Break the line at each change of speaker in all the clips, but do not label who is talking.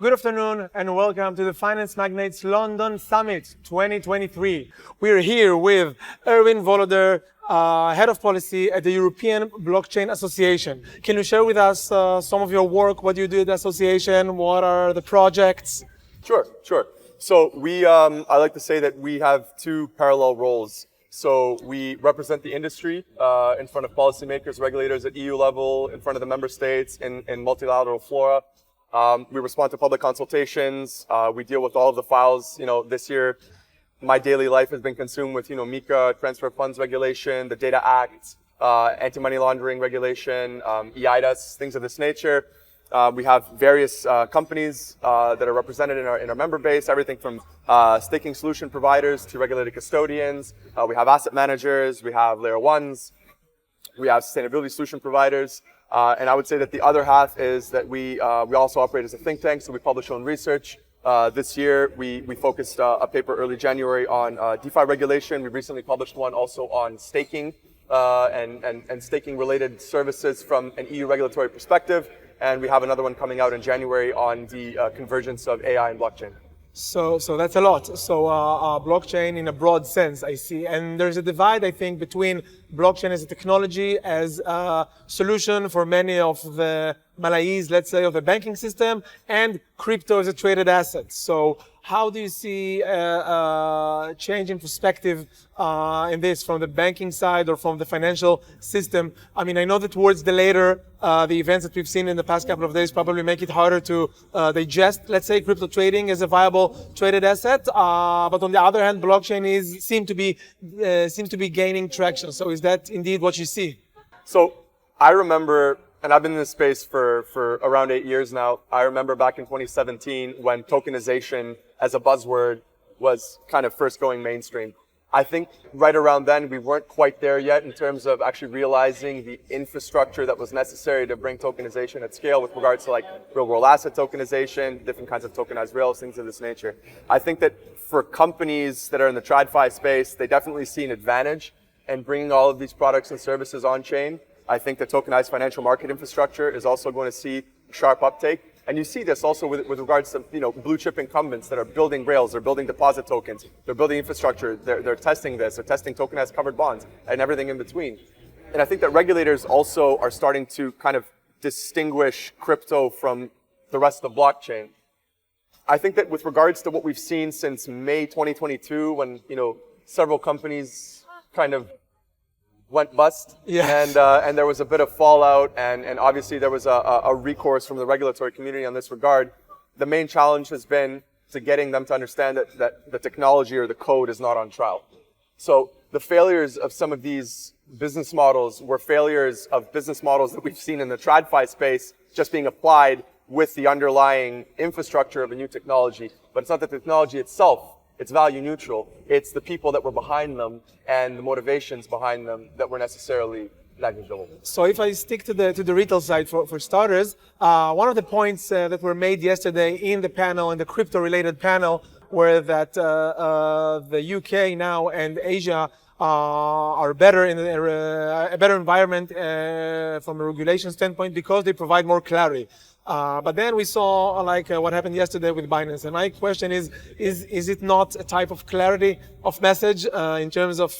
Good afternoon and welcome to the Finance Magnates London Summit 2023. We're here with Erwin Voloder, Head of Policy at the European Blockchain Association. Can you share with us some of your work, what you do at the association, what are the projects?
Sure. So I like to say that we have two parallel roles. So we represent the industry in front of policymakers, regulators at EU level, in front of the member states, in multilateral fora. We respond to public consultations. We deal with all of the files. This year, my daily life has been consumed with, MiCA, transfer of funds regulation, the Data Act, anti-money laundering regulation, EIDAS, things of this nature. We have various companies that are represented in our member base, everything from staking solution providers to regulated custodians. We have asset managers, we have layer ones, we have sustainability solution providers. And I would say that the other half is that we also operate as a think tank, so we publish our own research. This year, we focused a paper early January on DeFi regulation. We recently published one also on staking and staking-related services from an EU regulatory perspective. And we have another one coming out in January on the convergence of AI and blockchain.
So that's a lot. So blockchain in a broad sense, I see. And there's a divide, I think, between blockchain as a technology, as a solution for many of the malaise, let's say, of the banking system, and crypto as a traded asset. So how do you see a change in perspective in this from the banking side or from the financial system? I mean, I know that towards the later, the events that we've seen in the past couple of days probably make it harder to digest, let's say, crypto trading as a viable traded asset. But on the other hand, blockchain seems to be gaining traction. So is that indeed what you see?
So I remember, and I've been in this space for around 8 years now. I remember back in 2017 when tokenization as a buzzword was kind of first going mainstream. I think right around then we weren't quite there yet in terms of actually realizing the infrastructure that was necessary to bring tokenization at scale with regards to like real world asset tokenization, different kinds of tokenized rails, things of this nature. I think that for companies that are in the TradFi space, they definitely see an advantage in bringing all of these products and services on chain. I think the tokenized financial market infrastructure is also going to see sharp uptake. And you see this also with regards to blue chip incumbents that are building rails, they're building deposit tokens, they're building infrastructure, they're testing this, they're testing tokenized covered bonds and everything in between. And I think that regulators also are starting to kind of distinguish crypto from the rest of blockchain. I think that with regards to what we've seen since May 2022, when several companies kind of went bust, and there was a bit of fallout, and obviously there was a recourse from the regulatory community on this regard. The main challenge has been to getting them to understand that the technology or the code is not on trial. So the failures of some of these business models were failures of business models that we've seen in the TradFi space just being applied with the underlying infrastructure of a new technology. But it's not the technology itself. It's value neutral. It's the people that were behind them and the motivations behind them that were necessarily negligible.
So if I stick to the retail side for starters, one of the points that were made yesterday in the panel, in the crypto-related panel, were that the UK now and Asia are better in a better environment from a regulation standpoint because they provide more clarity. But then we saw what happened yesterday with Binance. And my question is it not a type of clarity of message in terms of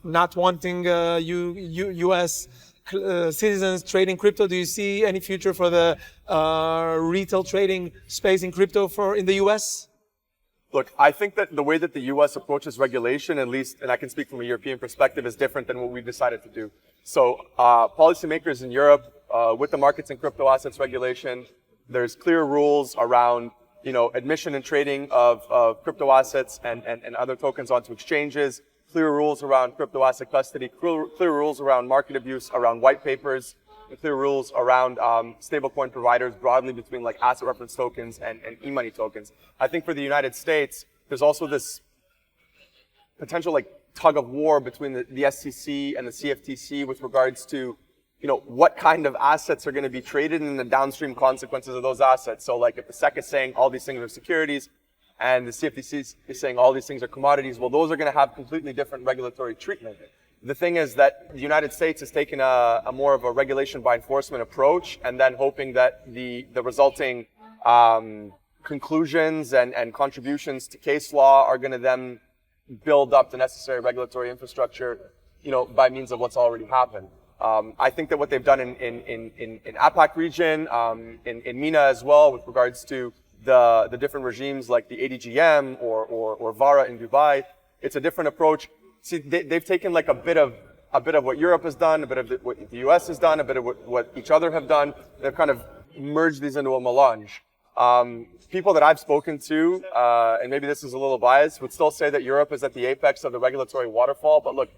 not wanting US citizens trading crypto? Do you see any future for the retail trading space in crypto in the US?
Look, I think that the way that the US approaches regulation, at least, and I can speak from a European perspective, is different than what we've decided to do. So policymakers in Europe, with the markets and crypto assets regulation, there's clear rules around, admission and trading of crypto assets and other tokens onto exchanges, clear rules around crypto asset custody, clear rules around market abuse, around white papers, and clear rules around stablecoin providers broadly between like asset reference tokens and e-money tokens. I think for the United States, there's also this potential tug of war between the SEC and the CFTC with regards to what kind of assets are going to be traded and the downstream consequences of those assets. So if the SEC is saying all these things are securities and the CFTC is saying all these things are commodities, well, those are going to have completely different regulatory treatment. The thing is that the United States has taken a more of a regulation by enforcement approach and then hoping that the resulting conclusions and contributions to case law are going to then build up the necessary regulatory infrastructure, by means of what's already happened. I think that what they've done in APAC region, in MENA as well, with regards to the different regimes like the ADGM or VARA in Dubai, it's a different approach. See, they've taken like a bit of what Europe has done, a bit of what the US has done, a bit of what each other have done. They've kind of merged these into a melange. People that I've spoken to, and maybe this is a little biased, would still say that Europe is at the apex of the regulatory waterfall. But look,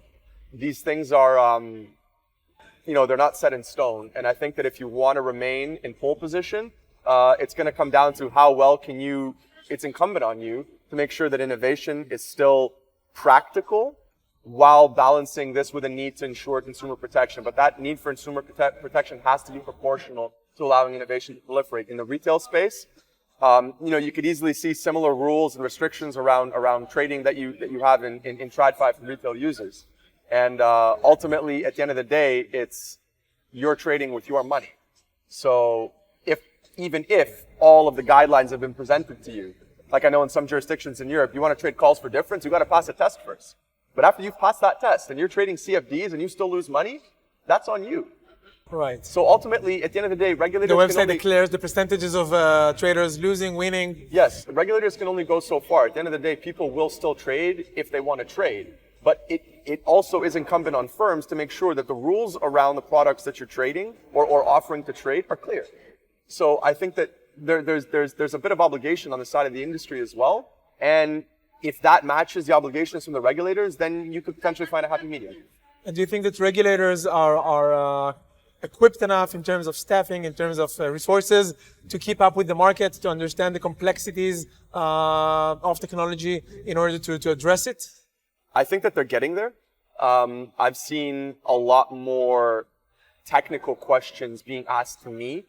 these things are, they're not set in stone. And I think that if you want to remain in pole position, it's going to come down to how well it's incumbent on you to make sure that innovation is still practical while balancing this with a need to ensure consumer protection. But that need for consumer protection has to be proportional to allowing innovation to proliferate. In the retail space, you could easily see similar rules and restrictions around trading that you have in TradFi for retail users. And ultimately, at the end of the day, you're trading with your money. So even if all of the guidelines have been presented to you, like I know in some jurisdictions in Europe, you want to trade calls for difference, you got to pass a test first. But after you've passed that test and you're trading CFDs and you still lose money, that's on you.
Right.
So ultimately, at the end of the day, regulators
the website declares the percentages of traders losing, winning.
Yes, regulators can only go so far. At the end of the day, people will still trade if they want to trade. But it also is incumbent on firms to make sure that the rules around the products that you're trading or offering to trade are clear. So I think that there's a bit of obligation on the side of the industry as well. And if that matches the obligations from the regulators, then you could potentially find a happy medium.
And do you think that regulators are equipped enough in terms of staffing, in terms of resources to keep up with the market, to understand the complexities of technology in order to address it?
I think that they're getting there. I've seen a lot more technical questions being asked to me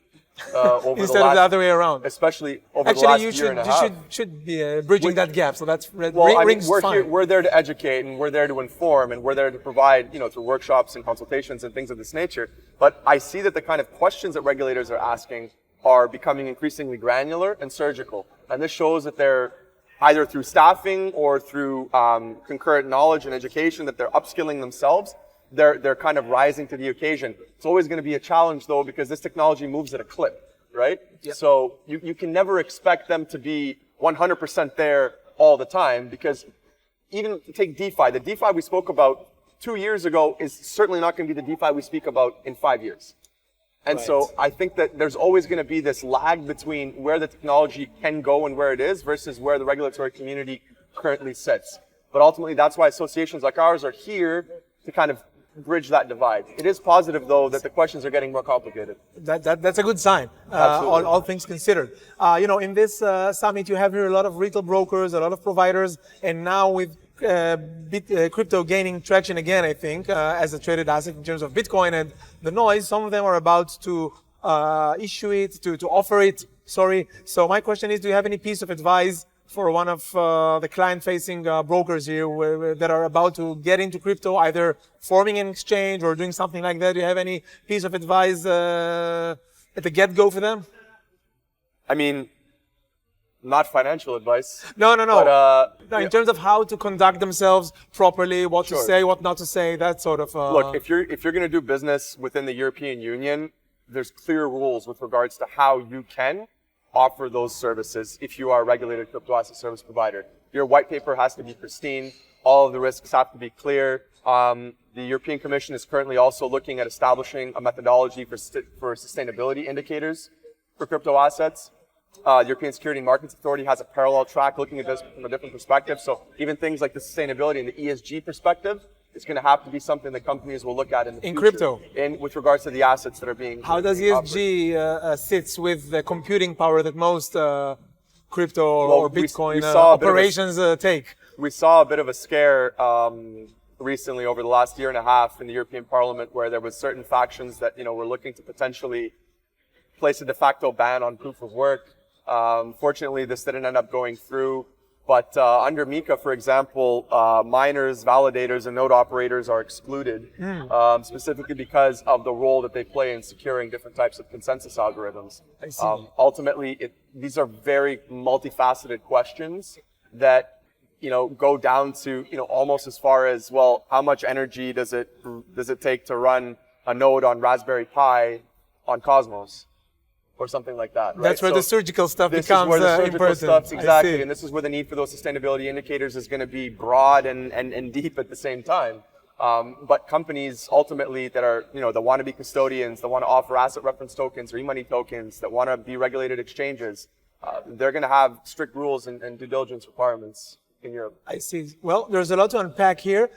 over
instead of the other way around.
Especially over the last year and a half.
You should be bridging that gap. So that's
we're there to educate and we're there to inform and we're there to provide, through workshops and consultations and things of this nature. But I see that the kind of questions that regulators are asking are becoming increasingly granular and surgical. And this shows that they're either through staffing or through concurrent knowledge and education that they're upskilling themselves. They're kind of rising to the occasion. It's always going to be a challenge though, because this technology moves at a clip, right? Yep. So you can never expect them to be 100% there all the time, because even take DeFi, the DeFi we spoke about 2 years ago is certainly not going to be the DeFi we speak about in 5 years. And right. So I think that there's always going to be this lag between where the technology can go and where it is versus where the regulatory community currently sits. But ultimately, that's why associations like ours are here to kind of bridge that divide. It is positive, though, that the questions are getting more complicated.
That's a good sign, all things considered. In this summit, you have here a lot of retail brokers, a lot of providers, and now with crypto gaining traction again, I think, as a traded asset in terms of Bitcoin and the noise, some of them are about to issue it, to offer it, So my question is, do you have any piece of advice for one of the client-facing brokers here that are about to get into crypto, either forming an exchange or doing something like that? Do you have any piece of advice at the get-go for them?
I mean, not financial advice.
No.
But,
in terms of how to conduct themselves properly, what to say, what not to say, that sort of...
Look, if you're going to do business within the European Union, there's clear rules with regards to how you can offer those services if you are a regulated crypto asset service provider. Your white paper has to be pristine. All of the risks have to be clear. The European Commission is currently also looking at establishing a methodology for sustainability indicators for crypto assets. The European Security and Markets Authority has a parallel track looking at this from a different perspective. So even things like the sustainability and the ESG perspective, it's going to have to be something that companies will look at in the future.
Crypto.
With regards to the assets that are being
How does ESG sits with the computing power that most crypto or Bitcoin operations take?
We saw a bit of a scare recently over the last year and a half in the European Parliament, where there was certain factions that were looking to potentially place a de facto ban on proof of work. Fortunately, this didn't end up going through. But under MiCA, for example, miners, validators, and node operators are excluded, specifically because of the role that they play in securing different types of consensus algorithms.
I see.
Ultimately, these are very multifaceted questions that go down to almost as far as, well, how much energy does it take to run a node on Raspberry Pi on Cosmos, or something like that. Right?
That's where the surgical stuff
This
becomes
is where the surgical
important.
stuff, exactly, and this is where the need for those sustainability indicators is going to be broad and deep at the same time. But companies ultimately that are, that want to be custodians, that want to offer asset reference tokens or e-money tokens, that want to be regulated exchanges, they're going to have strict rules and due diligence requirements in Europe.
I see. Well, there's a lot to unpack here.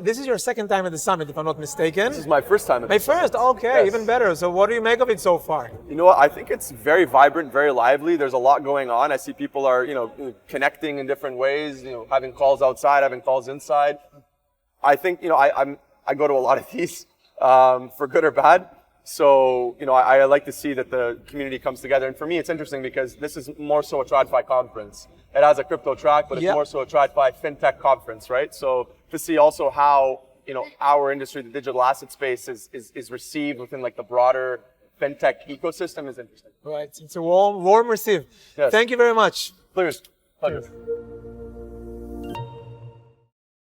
This is your second time at the summit, if I'm not mistaken.
This is my first time at the summit.
Okay,
Yes.
even better. So what do you make of it so far?
You know what? I think it's very vibrant, very lively. There's a lot going on. I see people are, connecting in different ways, having calls outside, having calls inside. I think, I go to a lot of these, for good or bad. So, I like to see that the community comes together. And for me, it's interesting because this is more so a TradFi conference. It has a crypto track, but it's more so a TradFi fintech conference, right? So to see also how, our industry, the digital asset space is received within like the broader fintech ecosystem is interesting.
Right. It's a warm receive.
Yes.
Thank you very much.
Please. Pleasure.